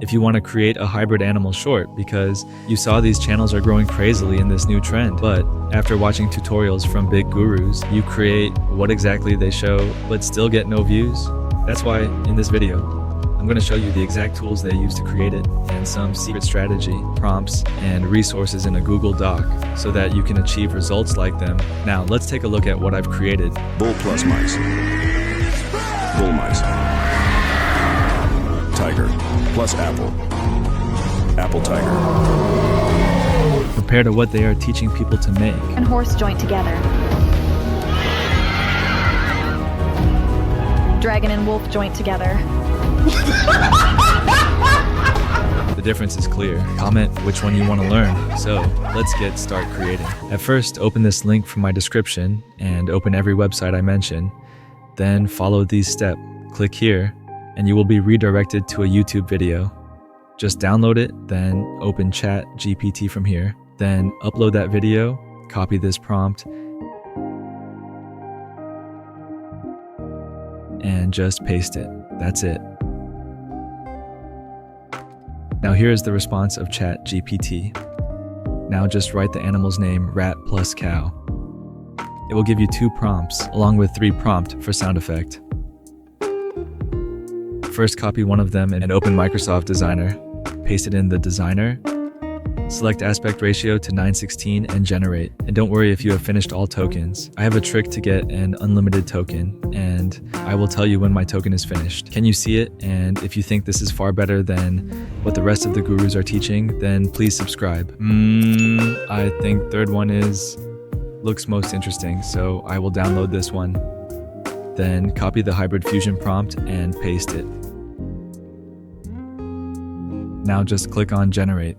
if you want to create a hybrid animal short, because you saw these channels are growing crazily in this new trend. But after watching tutorials from big gurus, you create what exactly they show, but still get no views. That's why in this video, I'm going to show you the exact tools they use to create it and some secret strategy, prompts, and resources in a Google Doc so that you can achieve results like them. Now, let's take a look at what I've created. Bull plus mice. Bull mice. Tiger plus apple. Apple tiger. Compare to what they are teaching people to make. And horse joint together. Dragon and wolf joint together. The difference is clear. Comment which one you want to learn. So let's start creating. At first, open this link from my description and open every website I mention. Then follow these steps. Click here and you will be redirected to a YouTube video. Just download it, then open ChatGPT from here. Then upload that video, copy this prompt, and just paste it. That's it. Now here is the response of ChatGPT. Now just write the animal's name rat plus cow. It will give you 2 prompts along with 3 prompts for sound effect. First, copy one of them and open Microsoft Designer. Paste it in the designer. Select aspect ratio to 9:16 and generate. And don't worry if you have finished all tokens. I have a trick to get an unlimited token, and I will tell you when my token is finished. Can you see it? And if you think this is far better than what the rest of the gurus are teaching, then please subscribe. I think third one looks most interesting, so I will download this one. Then copy the hybrid fusion prompt and paste it. Now just click on generate.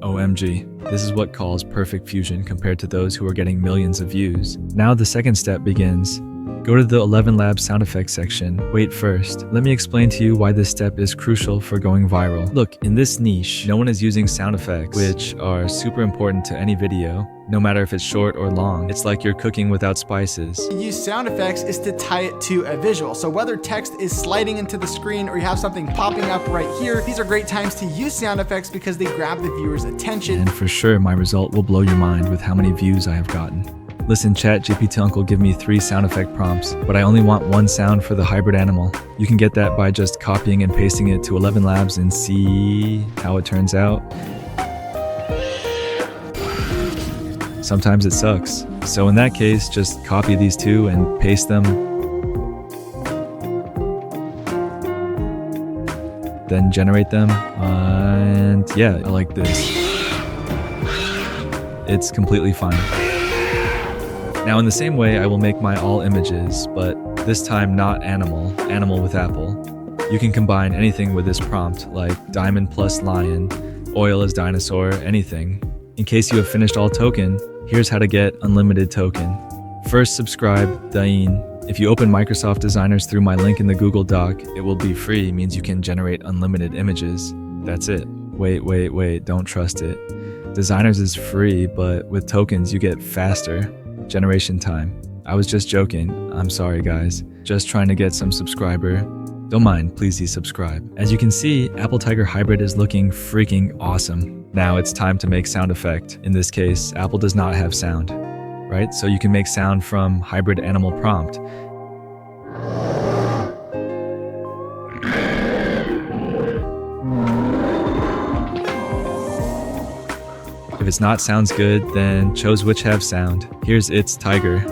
OMG, this is what calls perfect fusion compared to those who are getting millions of views. Now the second step begins. Go to the 11 Labs sound effects section. Wait first, let me explain to you why this step is crucial for going viral. Look, in this niche, no one is using sound effects, which are super important to any video, no matter if it's short or long. It's like you're cooking without spices. To use sound effects is to tie it to a visual. So whether text is sliding into the screen or you have something popping up right here, these are great times to use sound effects because they grab the viewer's attention. And for sure, my result will blow your mind with how many views I have gotten. Listen, ChatGPT Uncle give me 3 sound effect prompts, but I only want 1 sound for the hybrid animal. You can get that by just copying and pasting it to 11 Labs and see how it turns out. Sometimes it sucks. So in that case, just copy these 2 and paste them. Then generate them. And yeah, I like this. It's completely fine. Now in the same way, I will make my all images, but this time not animal with apple. You can combine anything with this prompt, like diamond plus lion, oil as dinosaur, anything. In case you have finished all token, here's how to get unlimited token. First, subscribe, Dain. If you open Microsoft Designers through my link in the Google Doc, it will be free, means you can generate unlimited images. That's it. Wait, don't trust it. Designers is free, but with tokens you get faster generation time. I was just joking. I'm sorry guys. Just trying to get some subscriber. Don't mind, please subscribe. As you can see, Apple Tiger Hybrid is looking freaking awesome. Now it's time to make sound effect. In this case, Apple does not have sound, right? So you can make sound from hybrid animal prompt. If it's not sounds good, then chose which have sound. Here's its tiger.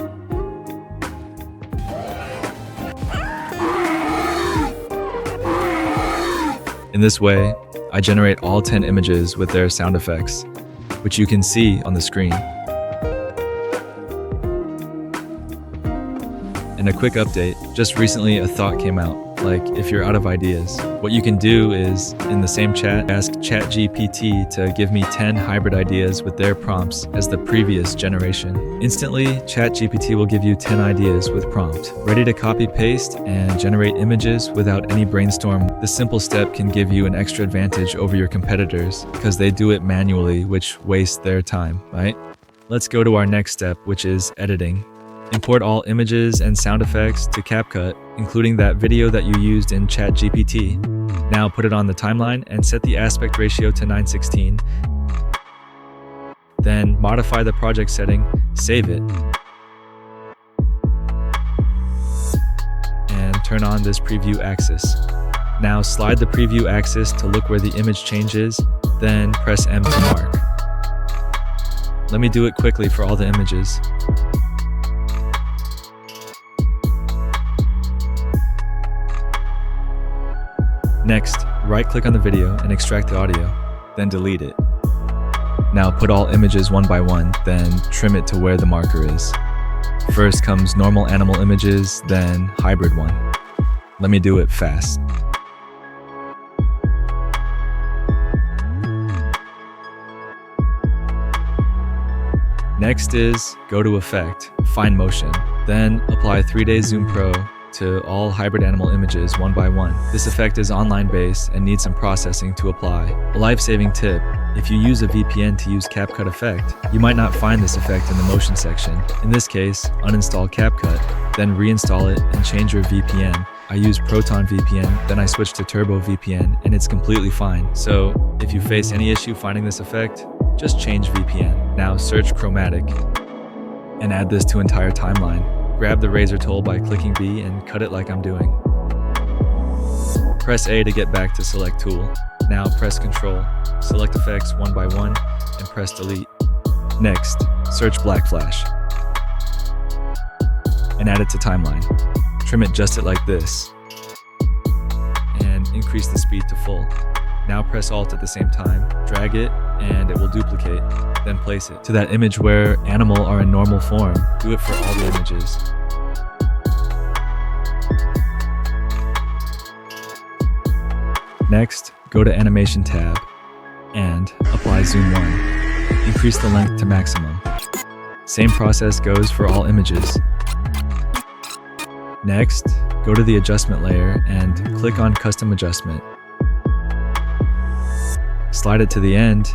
In this way, I generate all 10 images with their sound effects, which you can see on the screen. And a quick update, just recently a thought came out. Like, if you're out of ideas, what you can do is, in the same chat, ask ChatGPT to give me 10 hybrid ideas with their prompts as the previous generation. Instantly, ChatGPT will give you 10 ideas with prompt, ready to copy paste and generate images without any brainstorm. This simple step can give you an extra advantage over your competitors because they do it manually, which wastes their time, right? Let's go to our next step, which is editing. Import all images and sound effects to CapCut, including that video that you used in ChatGPT. Now put it on the timeline and set the aspect ratio to 9:16. Then modify the project setting, save it, and turn on this preview axis. Now slide the preview axis to look where the image changes, then press M to mark. Let me do it quickly for all the images. Next, right-click on the video and extract the audio, then delete it. Now put all images one by one, then trim it to where the marker is. First comes normal animal images, then hybrid one. Let me do it fast. Next is go to Effect, find Motion, then apply 3D Zoom Pro to all hybrid animal images one by one. This effect is online based and needs some processing to apply. A life-saving tip: if you use a VPN to use CapCut effect, you might not find this effect in the motion section. In this case, uninstall CapCut, then reinstall it and change your VPN. I use Proton VPN, then I switch to Turbo VPN, and it's completely fine. So if you face any issue finding this effect, just change VPN. Now search Chromatic and add this to entire timeline. Grab the razor tool by clicking B and cut it like I'm doing. Press A to get back to select tool. Now press Ctrl, select effects one by one, and press delete. Next, search Black Flash and add it to timeline. Trim it just like this and increase the speed to full. Now press Alt at the same time, drag it, and it will duplicate. Then place it to that image where animal are in normal form. Do it for all the images. Next, go to Animation tab and apply Zoom 1. Increase the length to maximum. Same process goes for all images. Next, go to the adjustment layer and click on Custom Adjustment. Slide it to the end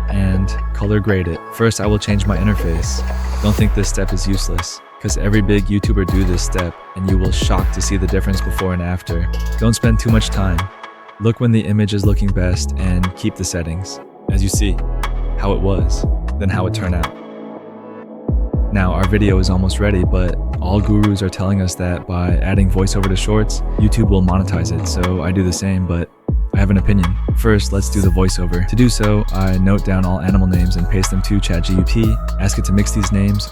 and color grade it. First, I will change my interface. Don't think this step is useless, because every big YouTuber do this step and you will shock to see the difference before and after. Don't spend too much time. Look when the image is looking best and keep the settings. As you see, how it was, then how it turned out. Now our video is almost ready, but all gurus are telling us that by adding voiceover to shorts, YouTube will monetize it, so I do the same, but I have an opinion. First, let's do the voiceover. To do so, I note down all animal names and paste them to ChatGPT, ask it to mix these names,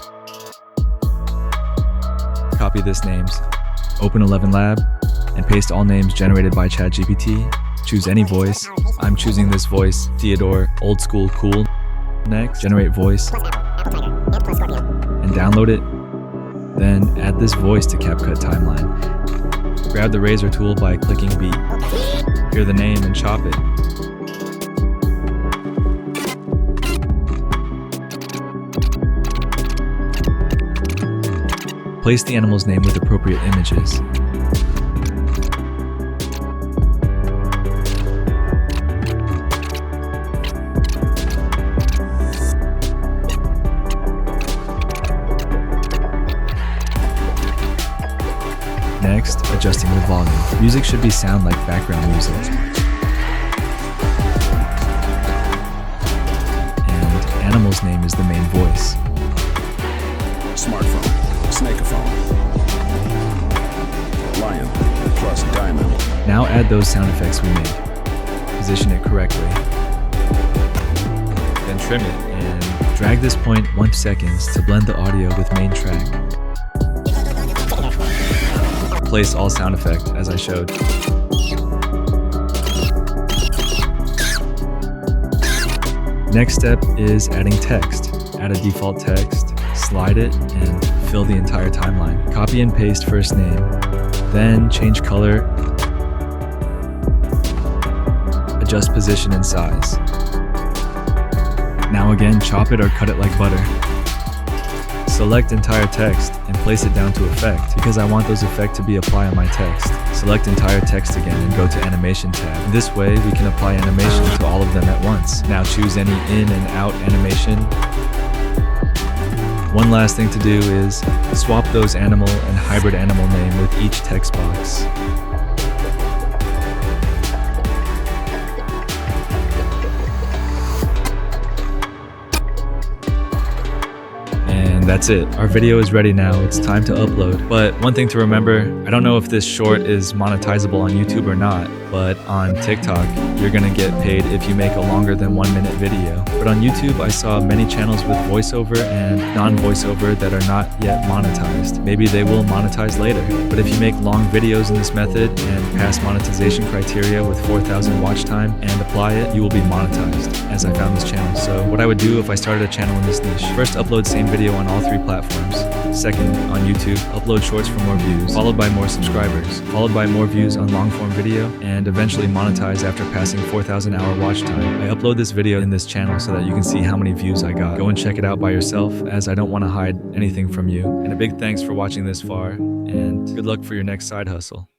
copy this names, open 11 Lab, and paste all names generated by ChatGPT. Choose any voice. I'm choosing this voice, Theodore, old school cool. Next, generate voice, and download it. Then add this voice to CapCut timeline. Grab the razor tool by clicking B. Hear the name and chop it. Place the animal's name with appropriate images. Next, adjusting the volume. Music should be sound like background music. And animal's name is the main voice. Smartphone, snakeophone, lion, plus diamond. Now add those sound effects we made. Position it correctly. Then trim it and drag this point 1 second to blend the audio with main track. Place all sound effect as I showed. Next step is adding text. Add a default text, slide it, and fill the entire timeline. Copy and paste first name, then change color, adjust position and size. Now again, chop it or cut it like butter. Select entire text and place it down to effect because I want those effects to be applied on my text. Select entire text again and go to Animation tab. This way we can apply animation to all of them at once. Now choose any in and out animation One last thing to do is swap those animal and hybrid animal name with each text box. And that's it. Our video is ready now. It's time to upload. But one thing to remember, I don't know if this short is monetizable on YouTube or not, but on TikTok, you're gonna get paid if you make a longer than 1 minute video. But on YouTube, I saw many channels with voiceover and non-voiceover that are not yet monetized. Maybe they will monetize later. But if you make long videos in this method and pass monetization criteria with 4,000 watch time and apply it, you will be monetized, as I found this channel. So what I would do if I started a channel in this niche: first, upload same video on all 3 platforms. Second, on YouTube, upload shorts for more views, followed by more subscribers, followed by more views on long form video, and eventually monetize after passing 4,000 hour watch time. I upload this video in this channel so that you can see how many views I got. Go and check it out by yourself, as I don't want to hide anything from you. And a big thanks for watching this far, and good luck for your next side hustle.